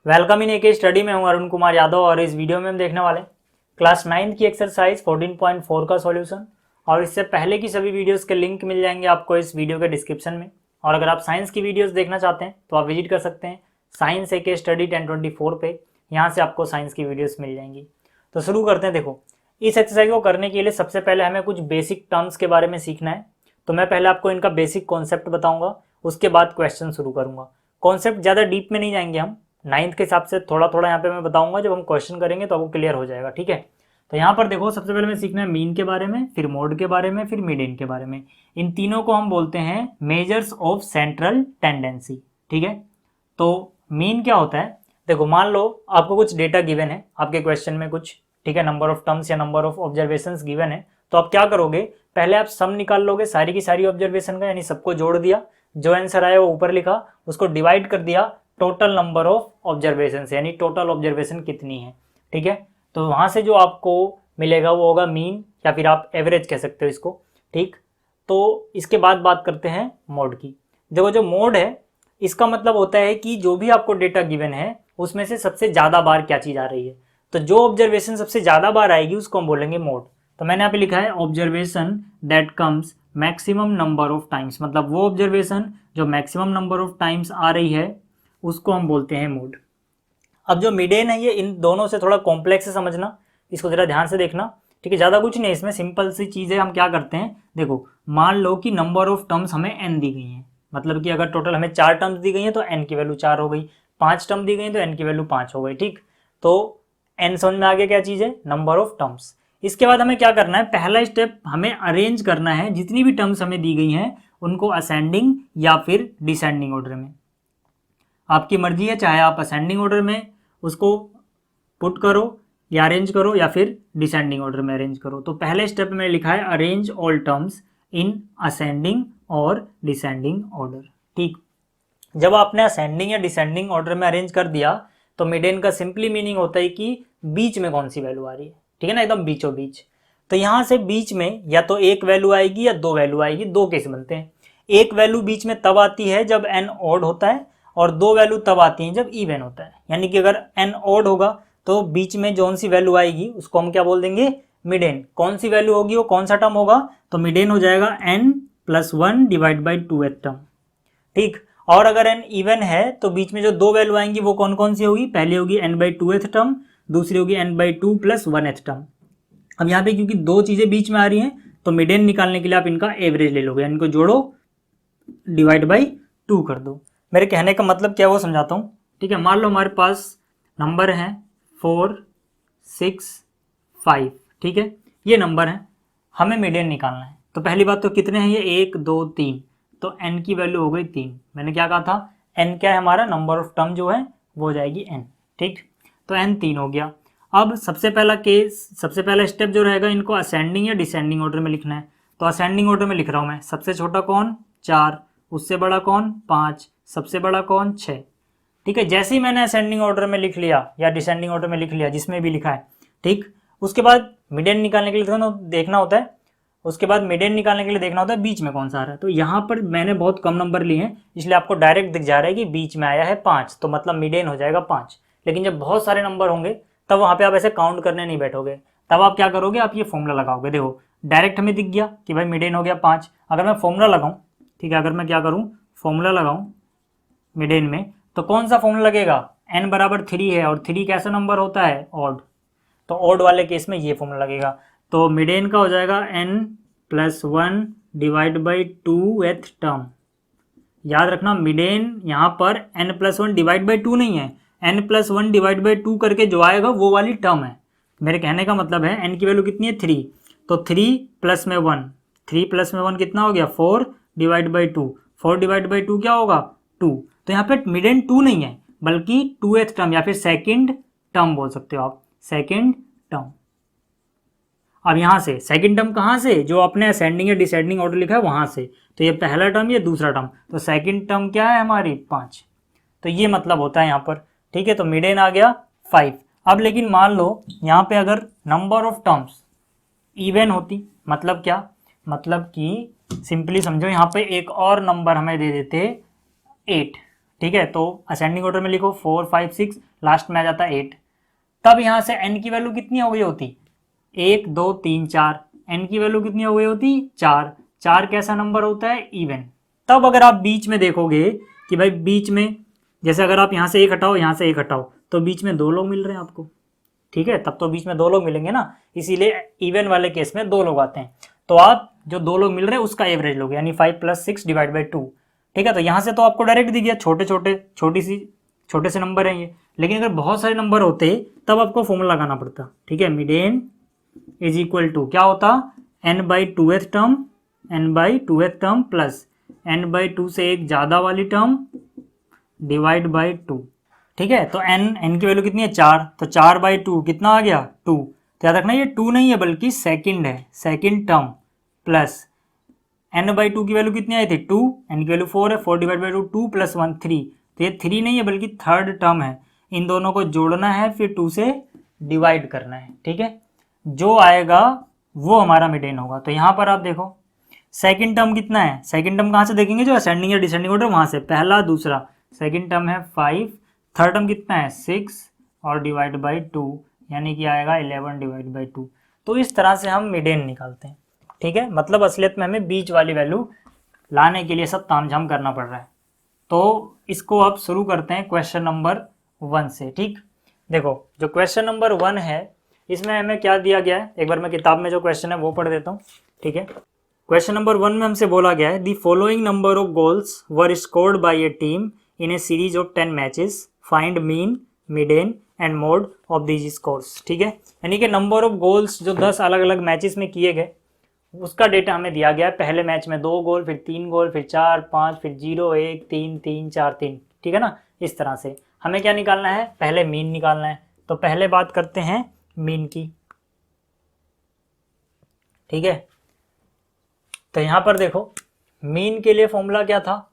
Welcome in AK study में हूं अरुण कुमार यादव और इस वीडियो में हम देखने वाले क्लास 9 की एक्सरसाइज 14.4 का सॉल्यूशन। और इससे पहले की सभी वीडियोस के लिंक मिल जाएंगे आपको इस वीडियो के डिस्क्रिप्शन में। और अगर आप साइंस की वीडियोस देखना चाहते हैं तो आप विजिट कर सकते हैं साइंस एके स्टडी 1024 पे। यहाँ से आपको साइंस की वीडियोस मिल जाएंगी। तो शुरू करते हैं। देखो, इस एक्सरसाइज को करने के लिए सबसे पहले हमें कुछ बेसिक टर्म्स के बारे में सीखना है। तो मैं पहले आपको इनका बेसिक कॉन्सेप्ट बताऊंगा, उसके बाद क्वेश्चन शुरू करूंगा। कॉन्सेप्ट ज़्यादा डीप में नहीं जाएंगे हम, 9th के हिसाब से थोड़ा थोड़ा यहाँ पे मैं बताऊंगा। जब हम क्वेश्चन करेंगे तो आपको क्लियर हो जाएगा, ठीक है। तो यहाँ पर देखो, सबसे पहले मैं सीखना है मीन के बारे में, फिर मोड के बारे में, फिर मीडियन के बारे में। इन तीनों को हम बोलते हैं मेजर्स ऑफ सेंट्रल टेंडेंसी, ठीक है। तो मीन क्या होता है? देखो, मान लो आपको कुछ डेटा गिवन है आपके क्वेश्चन में कुछ, ठीक है, नंबर ऑफ टर्म्स या नंबर ऑफ ऑब्जर्वेशंस गिवन है। तो आप क्या करोगे, पहले आप सम निकाल लोगे सारी की सारी ऑब्जर्वेशन का, यानी सबको जोड़ दिया, जो आंसर आया वो ऊपर लिखा, उसको डिवाइड कर दिया टोटल नंबर ऑफ ऑब्जर्वेशन से, यानी टोटल ऑब्जर्वेशन कितनी है, ठीक है। तो वहां से जो आपको मिलेगा वो होगा मीन, या फिर आप एवरेज कह सकते हो इसको, ठीक। तो इसके बाद बात करते हैं मोड की। देखो, जो मोड है इसका मतलब होता है कि जो भी आपको डेटा गिवन है उसमें से सबसे ज़्यादा बार क्या चीज़ आ रही है। तो जो ऑब्जर्वेशन सबसे ज़्यादा बार आएगी उसको हम बोलेंगे मोड। तो मैंने यहाँ पे लिखा है observation that comes maximum number of times, मतलब वो ऑब्जर्वेशन जो मैक्सिमम नंबर ऑफ टाइम्स आ रही है उसको हम बोलते हैं मोड। अब जो मीडियन है ये इन दोनों से थोड़ा कॉम्प्लेक्स है समझना, इसको ज़रा ध्यान से देखना, ठीक है। ज़्यादा कुछ नहीं, इसमें सिंपल सी चीज़ है। हम क्या करते हैं, देखो, मान लो कि नंबर ऑफ टर्म्स हमें n दी गई हैं, मतलब कि अगर टोटल हमें 4 टर्म्स दी गई हैं तो n की वैल्यू 4 हो गई, 5 टर्म दी गई तो n की वैल्यू 5 हो गई, ठीक। तो n समझ में आ गया क्या चीज़ है, नंबर ऑफ टर्म्स। इसके बाद हमें क्या करना है, पहला स्टेप हमें अरेंज करना है जितनी भी टर्म्स हमें दी गई हैं उनको असेंडिंग या फिर डिसेंडिंग ऑर्डर में। आपकी मर्जी है, चाहे आप असेंडिंग ऑर्डर में उसको पुट करो या अरेंज करो, या फिर डिसेंडिंग ऑर्डर में अरेंज करो। तो पहले स्टेप में लिखा है arrange all terms in ascending और डिसेंडिंग ऑर्डर, ठीक। जब आपने असेंडिंग या डिसेंडिंग ऑर्डर में अरेंज कर दिया तो मिडियन का सिंपली मीनिंग होता है कि बीच में कौन सी वैल्यू आ रही है, ठीक है ना, एकदम बीचों बीच। तो यहाँ से बीच में या तो एक वैल्यू आएगी या दो वैल्यू आएगी, दो केस बनते हैं। एक वैल्यू बीच में तब आती है जब n ऑड होता है, और दो वैल्यू तब आती हैं जब इवन होता है। यानी कि अगर n ऑड होगा तो बीच में जौन सी वैल्यू आएगी उसको हम क्या बोल देंगे, मिडियन। कौन सी वैल्यू होगी वो कौन सा टर्म होगा, तो मिडियन हो जाएगा n+1 divide by 2th term, ठीक। और अगर n इवन है तो बीच में जो दो वैल्यू आएंगी वो कौन कौन सी होगी, पहली होगी n/2th टर्म, दूसरी होगी n/2 + 1th टर्म। अब यहाँ पे क्योंकि दो चीजें बीच में आ रही हैं तो मिडियन निकालने के लिए आप इनका एवरेज ले लोगे, इनको जोड़ो, डिवाइड बाई 2 कर दो। मेरे कहने का मतलब क्या है वो समझाता हूँ, ठीक है। मान लो हमारे पास नंबर हैं 4, 6, 5, ठीक है, ये नंबर हैं, हमें मीडियन निकालना है। तो पहली बात तो कितने हैं ये, 1, 2, 3, तो n की वैल्यू हो गई 3। मैंने क्या कहा था, n क्या है हमारा, नंबर ऑफ टर्म जो है वो हो जाएगी n, ठीक। तो n 3 हो गया। अब सबसे पहला स्टेप जो रहेगा, इनको असेंडिंग या डिसेंडिंग ऑर्डर में लिखना है। तो असेंडिंग ऑर्डर में लिख रहा हूँ मैं, सबसे छोटा कौन 4, उससे बड़ा कौन 5, सबसे बड़ा कौन 6, ठीक है। जैसे ही मैंने असेंडिंग ऑर्डर में लिख लिया या डिसेंडिंग ऑर्डर में लिख लिया, जिसमें भी लिखा है, ठीक, उसके बाद मिडियन निकालने के लिए देखना होता है, उसके बाद मिडियन निकालने के लिए देखना होता है बीच में कौन सा आ रहा है। तो यहाँ पर मैंने बहुत कम नंबर लिए हैं इसलिए आपको डायरेक्ट दिख जा रहा है कि बीच में आया है 5, तो मतलब मिडियन हो जाएगा 5। लेकिन जब बहुत सारे नंबर होंगे तब वहाँ पे आप ऐसे काउंट करने नहीं बैठोगे, तब आप क्या करोगे, आप ये फॉर्मूला लगाओगे। देखो, डायरेक्ट हमें दिख गया कि भाई मिडियन हो गया 5। अगर मैं फॉर्मूला लगाऊं, ठीक है, अगर मैं क्या करूं, फॉर्मूला लगाऊं मिडियन में, तो कौन सा फॉर्मूला लगेगा, n बराबर 3 है, और 3 कैसा नंबर होता है, ऑड। तो ऑड वाले केस में ये फॉर्मूला लगेगा। तो मिडियन का हो जाएगा n+1 divide by 2th term. याद रखना, मिडियन यहाँ पर n+1 डिवाइड बाई 2 नहीं है, n+1 डिवाइड बाई 2 करके जो आएगा वो वाली टर्म है। मेरे कहने का मतलब है n की वैल्यू कितनी है 3, तो 3 प्लस में 1, 3 प्लस में 1 कितना हो गया 4 डिवाइड बाई 2, 4 डिवाइड बाई 2 क्या होगा 2। तो यहाँ पे मिडियन 2 नहीं है बल्कि 2th टर्म या फिर सेकेंड टर्म बोल सकते हो आप, सेकेंड टर्म। अब यहाँ से सेकंड टर्म कहाँ से, जो आपने असेंडिंग या डिसेंडिंग ऑर्डर लिखा है वहाँ से, तो ये पहला टर्म, ये दूसरा टर्म, तो सेकंड टर्म क्या है हमारी 5। तो ये मतलब होता है यहाँ पर, ठीक है। तो मिडियन आ गया 5। अब लेकिन मान लो यहाँ पे अगर नंबर ऑफ टर्म्स इवन होती, मतलब क्या, मतलब कि सिंपली समझो यहाँ पे एक और नंबर हमें दे देते 8, ठीक है। तो असेंडिंग ऑर्डर में लिखो 4 5 6, लास्ट में आ जाता है 8। तब यहाँ से n की वैल्यू कितनी हो गई होती, 1 2 3 4, n की वैल्यू कितनी हो गई होती 4। 4 कैसा नंबर होता है, इवन। तब अगर आप बीच में देखोगे कि भाई बीच में, जैसे अगर आप यहाँ से एक हटाओ यहाँ से एक हटाओ, तो बीच में 2 लोग मिल रहे हैं आपको, ठीक है। तब तो बीच में 2 लोग मिलेंगे ना, इसीलिए इवन वाले केस में 2 लोग आते हैं। तो आप जो 2 लोग मिल रहे हैं उसका एवरेज लोगे, यानी 5 + 6 / 2, ठीक है। तो यहाँ से तो आपको डायरेक्ट दिख गया, छोटे से नंबर हैं ये। लेकिन अगर बहुत सारे नंबर होते तब आपको फॉर्मूला लगाना पड़ता, ठीक है। मीडियन इज इक्वल टू क्या होता, n/2th टर्म प्लस n/2 से एक ज़्यादा वाली टर्म डिवाइड बाई 2, ठीक है। तो n की वैल्यू कितनी है 4, तो 4/2 कितना आ गया 2। तो याद रखना ये 2 नहीं है बल्कि सेकंड है, सेकंड टर्म प्लस n/2 की वैल्यू कितनी आई थी 2, n की वैल्यू 4 है, 4 / 2 2 + 1 3, तो ये 3 नहीं है बल्कि थर्ड टर्म है। इन दोनों को जोड़ना है फिर 2 से डिवाइड करना है, ठीक है। जो आएगा वो हमारा मीडियन होगा। तो यहाँ पर आप देखो सेकंड टर्म कितना है, सेकंड टर्म कहाँ से देखेंगे, जो असेंडिंग या डिसेंडिंग ऑर्डर वहाँ से, पहला दूसरा, सेकंड टर्म है 5, थर्ड टर्म कितना है 6 और डिवाइड बाई 2, यानी कि आएगा 11 / 2। तो इस तरह से हम मीडियन निकालते हैं, ठीक है। मतलब असलियत में हमें बीच वाली वैल्यू लाने के लिए सब तामझाम करना पड़ रहा है। तो इसको अब शुरू करते हैं क्वेश्चन नंबर 1 से, ठीक। देखो जो क्वेश्चन नंबर 1 है इसमें हमें क्या दिया गया है, एक बार मैं किताब में जो क्वेश्चन है वो पढ़ देता हूँ, ठीक है। क्वेश्चन नंबर 1 में हमसे बोला गया है the following number of goals were scored by A team in A series of 10 matches, find mean, median and mode of these scores, ठीक है। यानी कि नंबर ऑफ गोल्स जो 10 अलग अलग मैचेस में किए गए उसका डेटा हमें दिया गया है। पहले मैच में 2 गोल, फिर 3 गोल, फिर 4 5, फिर 0 1 3 3 4 3, ठीक है ना। इस तरह से हमें क्या निकालना है, पहले मीन निकालना है। तो पहले बात करते हैं मीन की, ठीक है। तो यहाँ पर देखो मीन के लिए फॉर्मूला क्या था,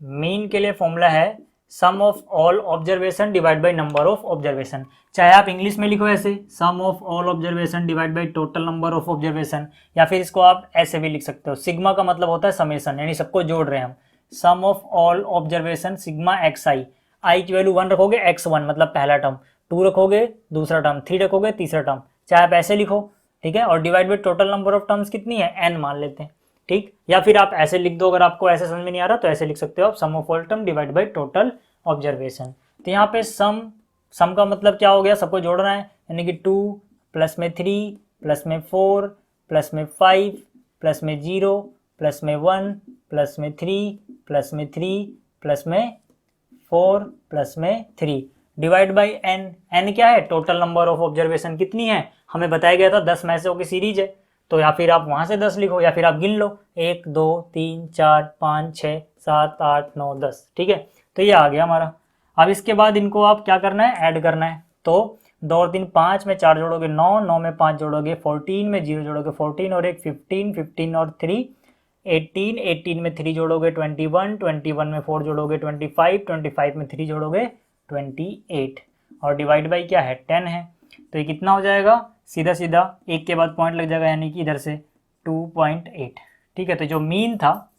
मीन के लिए फॉर्मूला है sum of all observation divide by number of observation. चाहे आप इंग्लिश में लिखो ऐसे sum of all observation divide by total number of observation, या फिर इसको आप ऐसे भी लिख सकते हो, सिग्मा का मतलब होता है समेशन, यानी सबको जोड़ रहे हैं हम। Sum of all observation sigma xi, i की वैल्यू 1 रखोगे x1 मतलब पहला टर्म, 2 रखोगे दूसरा टर्म, 3 रखोगे तीसरा टर्म, चाहे आप ऐसे लिखो, ठीक है। और divide by total number of terms कितनी है n मान लेते हैं, ठीक। या फिर आप ऐसे लिख दो, अगर आपको ऐसे समझ में नहीं आ रहा तो ऐसे लिख सकते हो आप sum of all term divide by total observation. तो यहाँ पे सम का मतलब क्या हो गया, सबको जोड़ना है, यानी कि 2 प्लस में 3 प्लस में 4 प्लस में 5 प्लस में 0 प्लस में 1 प्लस में 3 प्लस में 3 प्लस में 4 प्लस में 3 डिवाइड बाई n क्या है, टोटल नंबर ऑफ ऑब्जर्वेशन कितनी है, हमें बताया गया था 10 मैचों की सीरीज है। तो या फिर आप वहाँ से 10 लिखो या फिर आप गिन लो 1 2 3 4 5 6 7 8 9 10, ठीक है। तो ये आ गया हमारा। अब इसके बाद इनको आप क्या करना है, ऐड करना है। तो 2 और 3 5 में 4 जोड़ोगे 9, 9 में 5 जोड़ोगे 14, में 0 जोड़ोगे 14 और एक 15, 15 और 3 18, 18 में 3 जोड़ोगे 21, 21 में 4 जोड़ोगे 25, 25 में 3 जोड़ोगे 28 और डिवाइड बाई क्या है 10 है। तो ये कितना हो जाएगा, सीधा सीधा एक के बाद पॉइंट लग जाएगा, यानी कि इधर से 2.8, ठीक है। तो जो मीन था,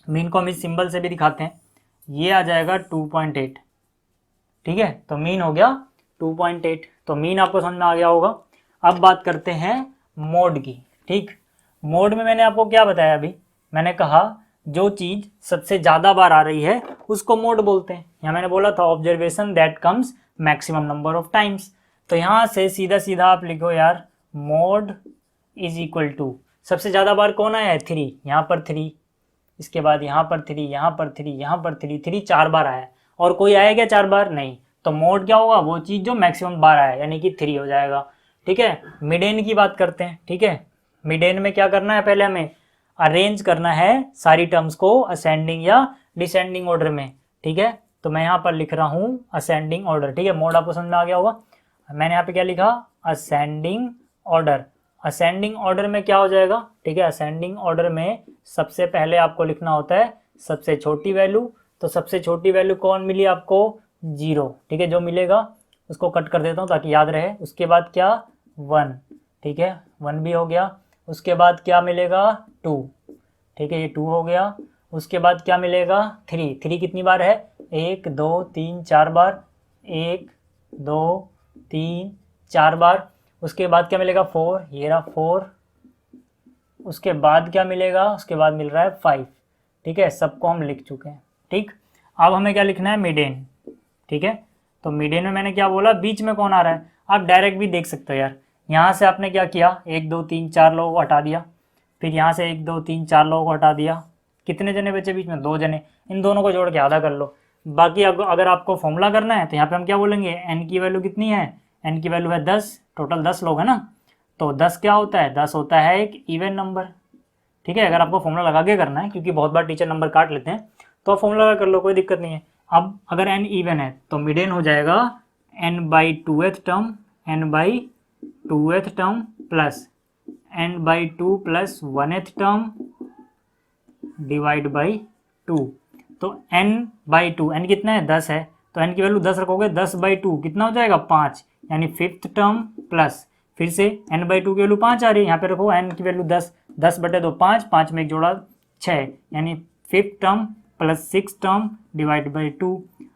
मीन को हम इस सिंबल से भी दिखाते हैं, ये आ जाएगा 2.8, ठीक है। तो मीन हो गया 2.8। तो मीन आपको समझ में आ गया होगा। अब बात करते हैं मोड की, ठीक। मोड में मैंने आपको क्या बताया, अभी मैंने कहा जो चीज़ सबसे ज़्यादा बार आ रही है उसको मोड बोलते हैं। यहाँ मैंने बोला था observation that comes maximum number of times. तो यहाँ से सीधा सीधा आप लिखो यार मोड इज इक्वल टू, सबसे ज़्यादा बार कौन आया है 3, यहाँ पर 3, इसके बाद यहाँ पर 3, यहाँ पर 3, यहाँ पर 3, 3 4 बार आया है। और कोई आया क्या 4 बार, नहीं। तो मोड क्या होगा, वो चीज़ जो मैक्सिमम बार आया यानी कि 3 हो जाएगा, ठीक है। मिडेन की बात करते हैं, ठीक है। मिडेन में क्या करना है, पहले हमें अरेंज करना है सारी टर्म्स को असेंडिंग या डिसेंडिंग ऑर्डर में, ठीक है। तो मैं यहाँ पर लिख रहा हूँ असेंडिंग ऑर्डर, ठीक है। मोड आपको समझ में आ गया होगा। मैंने यहाँ पे क्या लिखा, असेंडिंग ऑर्डर। असेंडिंग ऑर्डर में क्या हो जाएगा, ठीक है। असेंडिंग ऑर्डर में सबसे पहले आपको लिखना होता है सबसे छोटी वैल्यू। तो सबसे छोटी वैल्यू कौन मिली आपको, 0, ठीक है। जो मिलेगा उसको कट कर देता हूँ ताकि याद रहे। उसके बाद क्या 1, ठीक है, 1 भी हो गया। उसके बाद क्या मिलेगा 2, ठीक है, ये 2 हो गया। उसके बाद क्या मिलेगा 3, 3 कितनी बार है 1 2 3 4 बार, 1 2 3 4 बार। उसके बाद क्या मिलेगा 4, ये रहा 4। उसके बाद क्या मिलेगा, उसके बाद मिल रहा है 5। ठीक है, सबको हम लिख चुके हैं। ठीक, अब हमें क्या लिखना है, मीडियन। ठीक है, तो मीडियन में मैंने क्या बोला, बीच में कौन आ रहा है। आप डायरेक्ट भी देख सकते हो यार, यहाँ से आपने क्या किया, 1 2 3 4 लोगों को हटा दिया, फिर यहाँ से 1 2 3 4 लोगों को हटा दिया। कितने जने बचे बीच में, 2 जने। इन दोनों को जोड़ के आधा कर लो। बाकी अगर आपको फॉर्मूला करना है तो यहाँ पे हम क्या बोलेंगे, एन की वैल्यू कितनी है, एन की वैल्यू है 10, टोटल 10 लोग हैं ना। तो 10 क्या होता है, 10 होता है एक इवन नंबर। ठीक है, अगर आपको फॉर्मूला लगा के करना है, क्योंकि बहुत बार टीचर नंबर काट लेते हैं, तो आप फॉर्मूला लगा कर लो, कोई दिक्कत नहीं है। अब अगर एन इवन है तो मीडियन हो जाएगा N by 2th term, N by 2th term plus N by 2 plus 1th term divide by 2। तो n बाई 2, एन कितना है 10 है, तो n की वैल्यू 10 रखोगे, 10 बाई 2 कितना हो जाएगा 5, यानी 5th टर्म प्लस फिर से n बाई 2 की वैल्यू 5 आ रही है, यहाँ पे रखो n की वैल्यू 10, 10 बटे 2 5, 5 में एक जोड़ा 6, यानी 5th term plus 6th term divide by 2।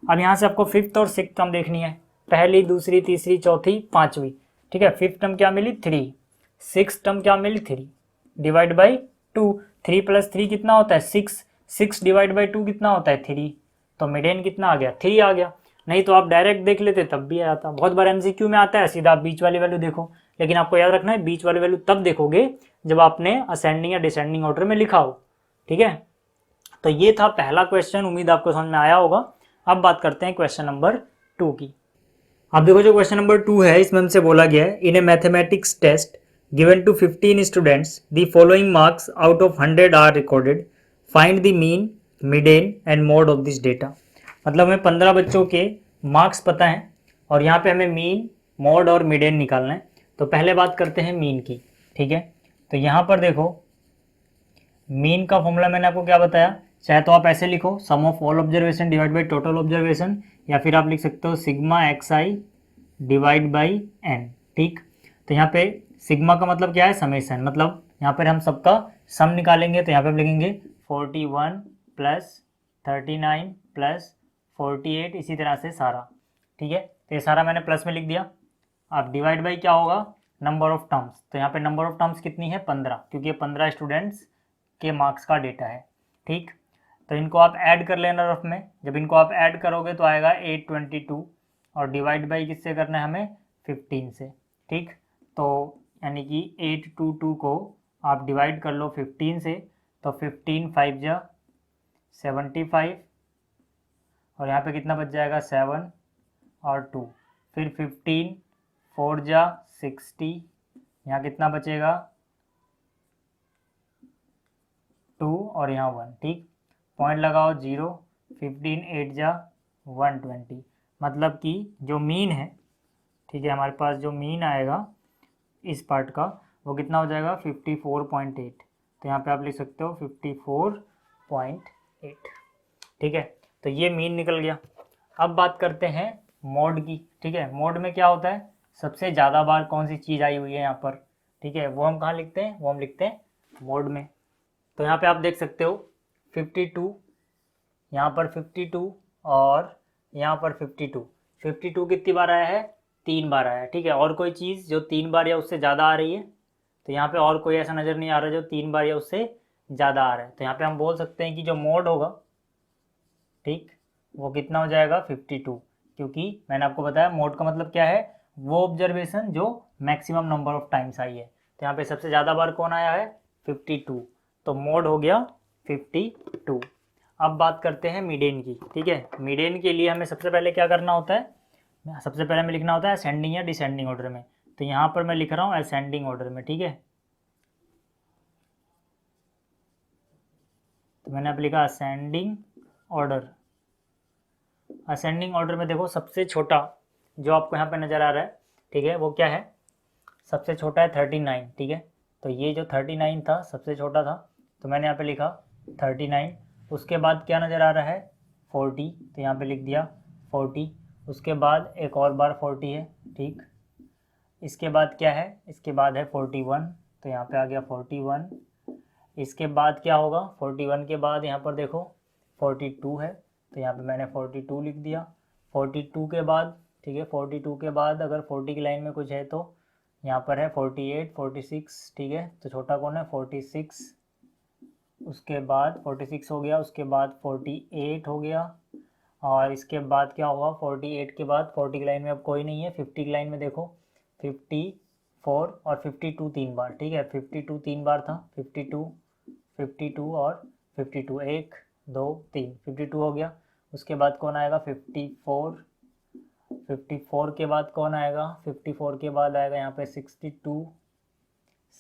अब यहाँ से आपको 5th और 6th टर्म देखनी है, पहली दूसरी तीसरी चौथी पाँचवीं। ठीक है, 5th टर्म क्या मिली 3, 6th टर्म क्या मिली 3 डिवाइड बाई 2। 3 प्लस 3 कितना होता है 6, 6 डिवाइड बाई 2 कितना होता है 3। तो मीडियन कितना आ गया 3 आ गया। नहीं तो आप डायरेक्ट देख लेते तब भी आता, बहुत बार एमसीक्यू में आता है सीधा आप बीच वाली वैल्यू देखो, लेकिन आपको याद रखना है बीच वाली वैल्यू तब देखोगे जब आपने असेंडिंग या डिसेंडिंग ऑर्डर में लिखा हो। ठीक है, तो ये था पहला क्वेश्चन, उम्मीद आपको समझ में आया होगा। अब बात करते हैं क्वेश्चन नंबर 2 की। अब देखो जो क्वेश्चन नंबर 2 है, इसमें हमसे बोला गया है, इन ए mathematics test given to 15 students, the following marks out of 100 are recorded. Find the mean, median and mode of this data. मतलब हमें 15 बच्चों के मार्क्स पता हैं और यहाँ पे हमें मीन, मोड और मीडियन निकालना है। तो पहले बात करते हैं मीन की। ठीक है, तो यहाँ पर देखो मीन का फॉर्मूला मैंने आपको क्या बताया, चाहे तो आप ऐसे लिखो sum of all observation divide by total observation, या फिर आप लिख सकते हो sigma x i divide by n. ठीक, तो यहाँ पे सिग्मा का मतलब क्या है, समेशन, मतलब यहाँ पर हम सबका सम निकालेंगे। तो यहाँ पे हम लिखेंगे 41 प्लस 39 प्लस 48, इसी तरह से सारा। ठीक है, तो ये सारा मैंने प्लस में लिख दिया। अब डिवाइड बाई क्या होगा, नंबर ऑफ टर्म्स। तो यहाँ पे नंबर ऑफ टर्म्स कितनी है 15, क्योंकि ये 15 स्टूडेंट्स के मार्क्स का डेटा है। ठीक, तो इनको आप ऐड कर लेना रफ में, जब इनको आप ऐड करोगे तो आएगा 822 और डिवाइड बाई किससे करना है हमें 15 से। ठीक, तो यानी कि 822 को आप डिवाइड कर लो 15 से, तो 15 5 जा 75 और यहाँ पे कितना बच जाएगा 7 और 2, फिर 15 4 जा 60, यहाँ कितना बचेगा 2 और यहाँ 1। ठीक, पॉइंट लगाओ 0, 15 8 जा 120, मतलब कि जो मीन है, ठीक है, हमारे पास जो मीन आएगा इस पार्ट का वो कितना हो जाएगा 54.8। तो यहाँ पे आप लिख सकते हो 54.8। ठीक है, तो ये मीन निकल गया। अब बात करते हैं मोड की। ठीक है, मोड में क्या होता है, सबसे ज़्यादा बार कौन सी चीज़ आई हुई है यहाँ पर। ठीक है, वो हम कहाँ लिखते हैं, वो हम लिखते हैं मोड में। तो यहाँ पे आप देख सकते हो 52, यहाँ पर 52 और यहाँ पर 52। 52 कितनी बार आया है, 3 बार आया है। ठीक है, और कोई चीज़ जो 3 बार या उससे ज़्यादा आ रही है, तो यहाँ पे और कोई ऐसा नज़र नहीं आ रहा जो 3 बार या उससे ज़्यादा आ रहा है। तो यहाँ पे हम बोल सकते हैं कि जो मोड होगा, ठीक, वो कितना हो जाएगा 52, क्योंकि मैंने आपको बताया मोड का मतलब क्या है, वो ऑब्जर्वेशन जो maximum number of times I है। तो यहाँ पे सबसे ज़्यादा बार कौन आया है 52, तो मोड हो गया 52। अब बात करते हैं मीडियन की। ठीक है, मीडियन के लिए हमें सबसे पहले क्या करना होता है, सबसे पहले हमें लिखना होता है असेंडिंग या डिसेंडिंग ऑर्डर में। तो यहाँ पर मैं लिख रहा हूँ असेंडिंग ऑर्डर में। ठीक है, तो मैंने अब लिखा असेंडिंग ऑर्डर। असेंडिंग ऑर्डर में देखो सबसे छोटा जो आपको यहाँ पे नज़र आ रहा है, ठीक है, वो क्या है, सबसे छोटा है 39। ठीक है, तो ये जो 39 था सबसे छोटा था, तो मैंने यहाँ पे लिखा 39। उसके बाद क्या नज़र आ रहा है 40, तो यहाँ पे लिख दिया 40। उसके बाद एक और बार 40 है। ठीक, इसके बाद क्या है, इसके बाद है 41, तो यहाँ पे आ गया 41। इसके बाद क्या होगा, 41 के बाद यहाँ पर देखो 42 है, तो यहाँ पे मैंने 42 लिख दिया। 42 के बाद, ठीक है, 42 के बाद अगर 40 की लाइन में कुछ है तो यहाँ पर है 48, 46, ठीक है, तो छोटा कौन है 46, उसके बाद 46 हो गया, उसके बाद 48 हो गया, और इसके बाद क्या हुआ 48 के बाद 40 की लाइन में अब कोई नहीं है। 50 की लाइन में देखो 54 और 52 तीन बार, ठीक है, 52 तीन बार था, 52, 52 और 52, 1 2 3, 52 हो गया। उसके बाद कौन आएगा 54, 54 के बाद कौन आएगा, 54 के बाद आएगा यहाँ पे 62,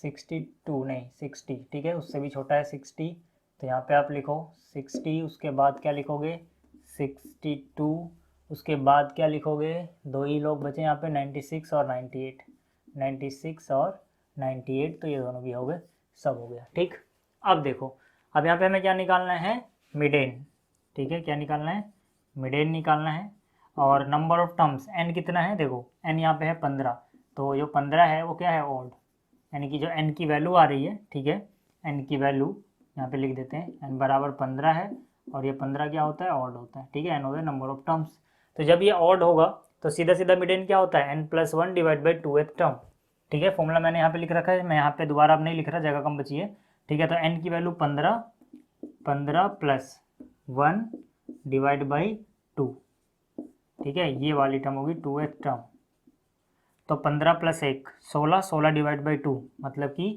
62 नहीं 60, ठीक है, उससे भी छोटा है 60, तो यहाँ पे आप लिखो 60, उसके बाद क्या लिखोगे 62, उसके बाद क्या लिखोगे, दो ही लोग बचे यहाँ पे 96 और 98, 96 और 98, तो ये दोनों भी हो गए, सब हो गया, ठीक। अब देखो, अब यहाँ पे हमें क्या निकालना है, मिडेन, ठीक है, क्या निकालना है, मिडेन निकालना है। और नंबर ऑफ टर्म्स n कितना है, देखो n यहाँ पे है 15, तो जो 15 है वो क्या है ऑड, यानी कि जो n की वैल्यू आ रही है, ठीक है, n की वैल्यू यहाँ पे लिख देते हैं, n बराबर 15 है, और ये 15 क्या होता है ऑड होता है, ठीक है, n होता है नंबर ऑफ टर्म्स। तो जब ये ऑड होगा तो सीधा सीधा मिडेन क्या होता है n+1 divide by 2th term, ठीक है, फॉर्मूला मैंने यहाँ पे लिख रखा है, मैं यहाँ पे दोबारा अब नहीं लिख रहा, जगह कम बची है, ठीक है। तो n की वैल्यू 15, 15 + 1 डिवाइड बाई 2, ठीक है, ये वाली टर्म होगी 2th टर्म। तो 15 + 1 16, 16 डिवाइड बाई 2 मतलब कि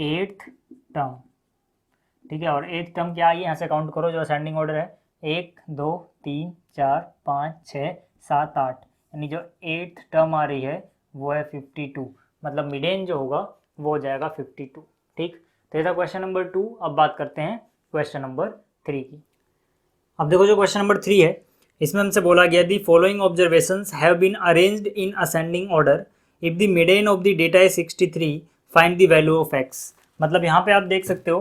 8th टर्म, ठीक है। और 8th टर्म क्या आई, यहाँ से काउंट करो, जो असेंडिंग ऑर्डर है 1 2 3 4 5 6 7 8, यानी जो 8th टर्म आ रही है वो है 52, मतलब मिडेन जो होगा वो हो जाएगा 52, ठीक। तो ये था क्वेश्चन नंबर 2। अब बात करते हैं क्वेश्चन नंबर 3 की। अब देखो जो क्वेश्चन नंबर 3 है, इसमें हमसे बोला गया the following observations have been arranged in ascending order, if the median of the data is 63 find the value of x। मतलब यहाँ पे आप देख सकते हो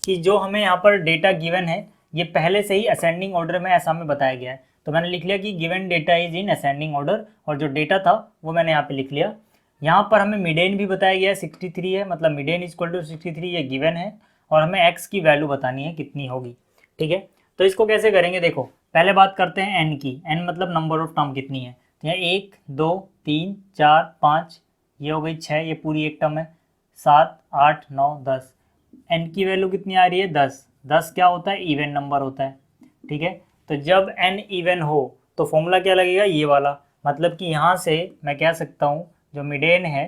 कि जो हमें यहाँ पर डेटा गिवन है ये पहले से ही असेंडिंग ऑर्डर में ऐसा हमें बताया गया है, तो मैंने लिख लिया कि given data is in ascending order, और जो डेटा था वो मैंने यहाँ पे लिख लिया। यहाँ पर हमें मिडेन भी बताया गया है 63 है, मतलब मिडेन इक्वल टू 63 ये गिवन है, और हमें x की वैल्यू बतानी है कितनी होगी, ठीक है। तो इसको कैसे करेंगे, देखो पहले बात करते हैं n की, n मतलब नंबर ऑफ टर्म कितनी है, तो यहाँ 1 2 3 4 5, ये हो गई 6, ये पूरी एक टर्म है, 7 8 9 10, n की वैल्यू कितनी आ रही है 10, 10 क्या होता है इवन नंबर होता है, ठीक है। तो जब n इवन हो तो फॉर्मूला क्या लगेगा ये वाला, मतलब कि यहाँ से मैं कह सकता हूँ जो मिडेन है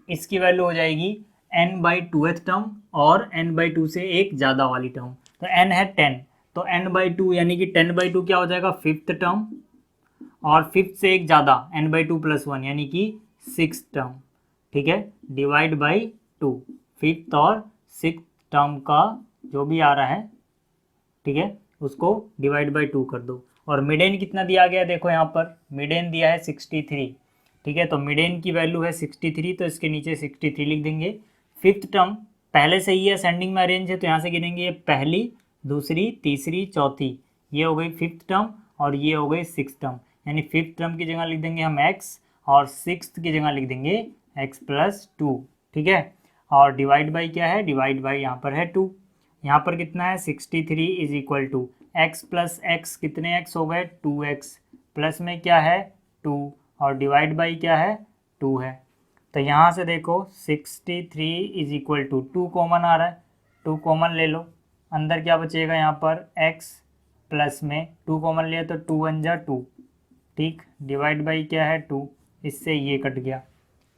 इसकी वैल्यू हो जाएगी n/2th टर्म और n/2 से एक ज़्यादा वाली टर्म। तो n है 10, तो n/2 यानी कि 10/2 क्या हो जाएगा 5th टर्म, और 5th से एक ज़्यादा n/2 + 1 यानी कि 6th टर्म, ठीक है, डिवाइड बाई 2, 5th और 6th टर्म का जो भी आ रहा है, ठीक है, उसको डिवाइड बाई 2 कर दो। और मिडेन कितना दिया गया है, देखो यहाँ पर मिडेन दिया है 63, ठीक है, तो मिडेन की वैल्यू है 63, तो इसके नीचे 63 लिख देंगे। 5th टर्म पहले से ही असेंडिंग में अरेंज है, तो यहाँ से गिनेंगे ये पहली दूसरी तीसरी चौथी, ये हो गई 5th टर्म और ये हो गई 6th टर्म, यानी 5th टर्म की जगह लिख देंगे हम x और 6th की जगह लिख देंगे x+2, ठीक है। और डिवाइड बाई क्या है, डिवाइड बाई यहाँ पर है 2, यहाँ पर कितना है 63 is equal to x + x, कितने x हो गए 2x, प्लस में क्या है 2, और डिवाइड बाई क्या है 2 है। तो यहाँ से देखो 63 इज इक्वल टू 2 कॉमन आ रहा है, 2 कॉमन ले लो, अंदर क्या बचेगा यहाँ पर x, प्लस में 2 कॉमन लिया तो 2 × 2, ठीक, डिवाइड बाई क्या है 2, इससे ये कट गया,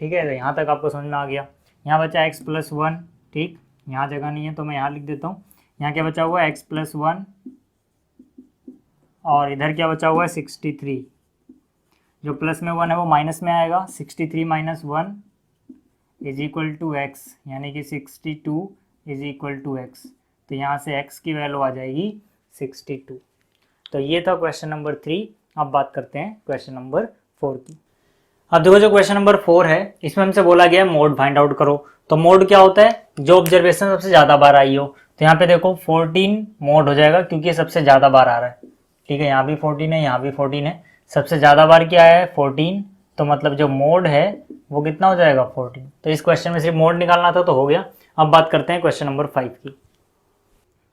ठीक है। तो यहाँ तक आपको समझ में आ गया। यहाँ बचा x+1, ठीक, यहाँ जगह नहीं है तो मैं यहाँ लिख देता हूँ, यहाँ क्या बचा हुआ है x+1, और इधर क्या बचा हुआ है 63, जो प्लस में 1 है वो माइनस में आएगा, 63 - 1 इज इक्वल टू x, यानी कि 62 इज इक्वल टू x, तो यहाँ से x की वैल्यू आ जाएगी 62। तो ये था क्वेश्चन नंबर 3। अब बात करते हैं क्वेश्चन नंबर 4 की। अब देखो जो क्वेश्चन नंबर 4 है इसमें हमसे बोला गया है मोड फाइंड आउट करो। तो मोड क्या होता है, जो ऑब्जर्वेशन सबसे ज़्यादा बार आई हो। तो यहाँ पे देखो 14 मोड हो जाएगा क्योंकि सबसे ज़्यादा बार आ रहा है, ठीक है, यहाँ भी 14 है, यहाँ भी 14 है, सबसे ज़्यादा बार क्या है 14, तो मतलब जो मोड है वो कितना हो जाएगा 14। तो इस क्वेश्चन में सिर्फ मोड निकालना था तो हो गया। अब बात करते हैं क्वेश्चन नंबर 5 की।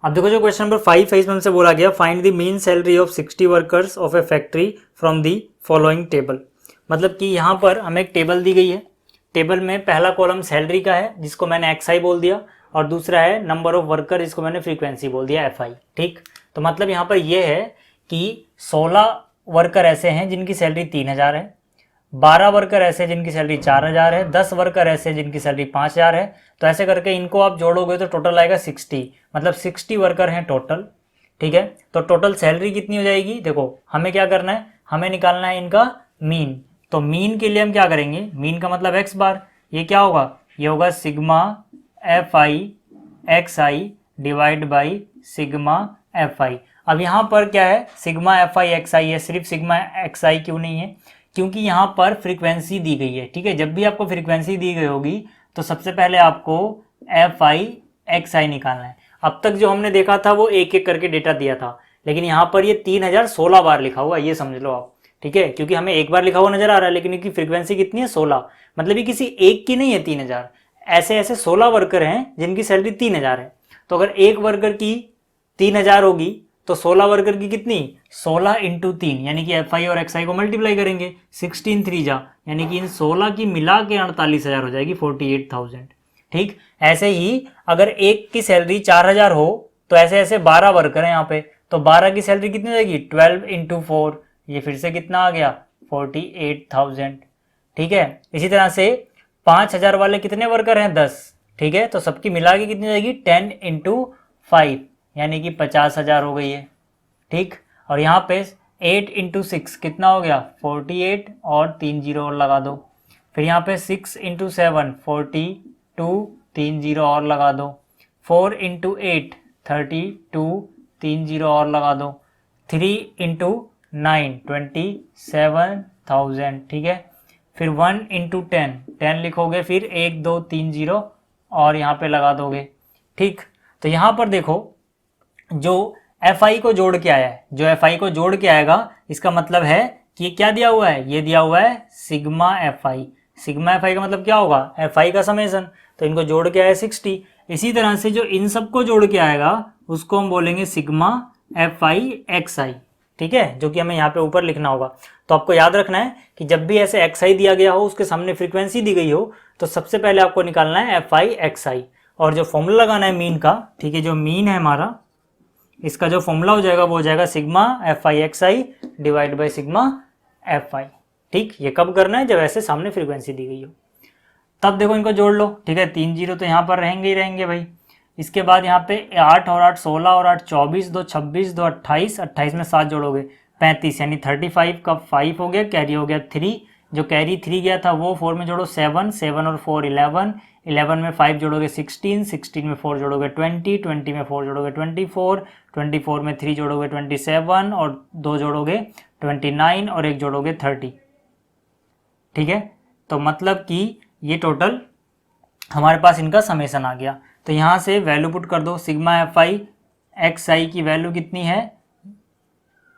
अब देखो जो क्वेश्चन नंबर 5 है इसमें हमसे बोला गया find the mean salary of 60 workers of A factory from the following table. मतलब कि यहाँ पर हमें एक टेबल दी गई है, टेबल में पहला कॉलम सैलरी का है जिसको मैंने XI बोल दिया, और दूसरा है नंबर ऑफ वर्कर जिसको मैंने फ्रीक्वेंसी बोल दिया FI। ठीक, तो मतलब यहाँ पर यह है कि 16 वर्कर ऐसे हैं जिनकी सैलरी 3000 है, 12 वर्कर ऐसे जिनकी सैलरी 4000 है, 10 वर्कर ऐसे जिनकी सैलरी 5000 है। तो ऐसे करके इनको आप जोड़ोगे तो टोटल आएगा 60, मतलब 60 वर्कर हैं टोटल। ठीक है, तो टोटल सैलरी कितनी हो जाएगी, देखो हमें क्या करना है, हमें निकालना है इनका मीन। तो मीन के लिए हम क्या करेंगे, मीन का मतलब x बार, ये क्या होगा, ये होगा sigma FI XI divide by sigma FI। अब यहाँ पर क्या है, सिग्मा FI XI है, सिर्फ सिग्मा XI क्यों नहीं है, क्योंकि यहाँ पर फ्रीक्वेंसी दी गई है। ठीक है, जब भी आपको फ्रीक्वेंसी दी गई होगी तो सबसे पहले आपको FI XI निकालना है। अब तक जो हमने देखा था वो एक एक करके डेटा दिया था, लेकिन यहाँ पर ये 3016 बार लिखा हुआ, ये समझ लो आप। ठीक है, क्योंकि हमें एक बार लिखा हुआ नजर आ रहा है, लेकिन इनकी फ्रीक्वेंसी कितनी है, 16। मतलब ये किसी एक की नहीं है 3000, ऐसे ऐसे 16 वर्कर हैं जिनकी सैलरी 3000 है। तो अगर एक वर्कर की 3000 होगी तो 16 वर्कर की कितनी, 16 इंटू 3, यानी कि FI और XI को मल्टीप्लाई करेंगे, 16 3 जा, यानी कि इन 16 की मिला के 48,000 हो जाएगी, 48,000। ठीक, ऐसे ही अगर एक की सैलरी 4000 हो तो ऐसे ऐसे 12 वर्कर हैं यहाँ पे, तो 12 की सैलरी कितनी हो जाएगी, 12 इंटू 4, ये फिर से कितना आ गया, 48,000। ठीक है, इसी तरह से 5000 वाले कितने वर्कर हैं, 10। ठीक है, तो सबकी मिला के कितनी हो जाएगी, 10 इंटू 5, यानी कि 50,000 हो गई है। ठीक, और यहाँ पे 8 इंटू 6 कितना हो गया, 48, और 3 जीरो और लगा दो। फिर यहाँ पे 6 इंटू 7 42, 3 जीरो और लगा दो। 4 इंटू 8 32, 3 जीरो और लगा दो। 3 इंटू 9 27,000। ठीक है, फिर 1 इंटू 10 लिखोगे, फिर 1 2 3 जीरो और यहाँ पे लगा दोगे। ठीक, तो यहाँ पर देखो जो FI को जोड़ के आया है, जो FI को जोड़ के आएगा इसका मतलब है कि ये क्या दिया हुआ है, ये दिया हुआ है सिग्मा FI। सिग्मा FI का मतलब क्या होगा, FI का समेसन, तो इनको जोड़ के आया 60। इसी तरह से जो इन सबको जोड़ के आएगा उसको हम बोलेंगे सिग्मा FI XI। ठीक है, जो कि हमें यहाँ पे ऊपर लिखना होगा। तो आपको याद रखना है कि जब भी ऐसे XI दिया गया हो, उसके सामने फ्रीक्वेंसी दी गई हो, तो सबसे पहले आपको निकालना है FI XI, और जो फॉर्मूला लगाना है मीन का, ठीक है, जो मीन है हमारा, इसका जो फॉर्मूला हो जाएगा वो हो जाएगा sigma FI XI divide by sigma FI। ठीक, ये कब करना है, जब ऐसे सामने फ्रीक्वेंसी दी गई हो। तब देखो इनको जोड़ लो। ठीक है, 3 जीरो तो यहाँ पर रहेंगे ही रहेंगे भाई। इसके बाद यहाँ पे 8 और 8 16 और 8 24, 2 26, 2 28, 28 में 7 जोड़ोगे 35, यानी 35 का 5 हो गया, कैरी हो गया 3, जो कैरी 3 गया था वो 4 में जोड़ो 7, 7 और 4 11, 11 में 5 जोड़ोगे 16, 16 में 4 जोड़ोगे 20, 20 में 4 जोड़ोगे 24, 24 में 3 जोड़ोगे 27, और 2 जोड़ोगे 29, और 1 जोड़ोगे 30। ठीक है, तो मतलब कि ये टोटल हमारे पास इनका समेसन आ गया। तो यहाँ से वैल्यू पुट कर दो, सिग्मा FI XI की वैल्यू कितनी है,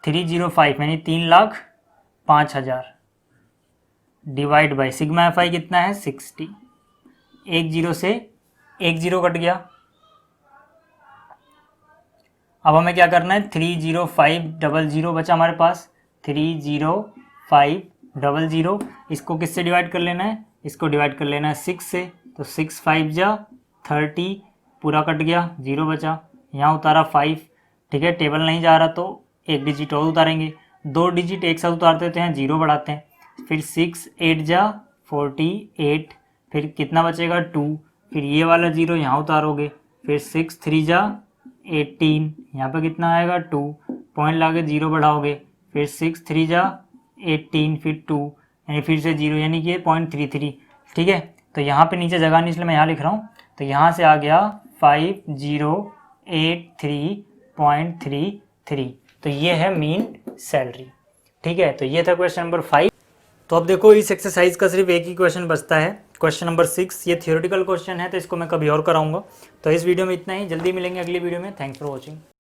305, यानी 3,05,000 डिवाइड बाई सिग्मा FI कितना है 60। 1 जीरो से 1 जीरो कट गया। अब हमें क्या करना है, 30500 बचा हमारे पास, 30500। इसको किससे डिवाइड कर लेना है, इसको डिवाइड कर लेना है 6 से, तो 6 5 जा 30, पूरा कट गया, 0 बचा, यहाँ उतारा 5। ठीक है, टेबल नहीं जा रहा तो एक डिजिट और उतारेंगे, 2 डिजिट एक साथ उतारते तो यहाँ 0 बढ़ाते हैं। फिर 6 8 जा 48, फिर कितना बचेगा 2, फिर ये वाला 0 यहाँ उतारोगे, फिर 6 3 जा 18, यहाँ पे कितना आएगा 2, पॉइंट लाके 0 बढ़ाओगे, फिर 6 3 जा 18, फिर 2, यानी फिर से 0, यानी कि 0.33। ठीक है, तो यहाँ पे नीचे जगह नहीं इसलिए मैं यहाँ लिख रहा हूँ, तो यहाँ से आ गया 5083.33। तो ये है मीन सैलरी। ठीक है, तो ये था क्वेश्चन नंबर 5। तो अब देखो इस एक्सरसाइज का सिर्फ एक ही क्वेश्चन बचता है, क्वेश्चन नंबर 6। ये थियोरेटिकल क्वेश्चन है तो इसको मैं कभी और कराऊंगा। तो इस वीडियो में इतना ही, जल्दी मिलेंगे अगली वीडियो में। Thanks for watching.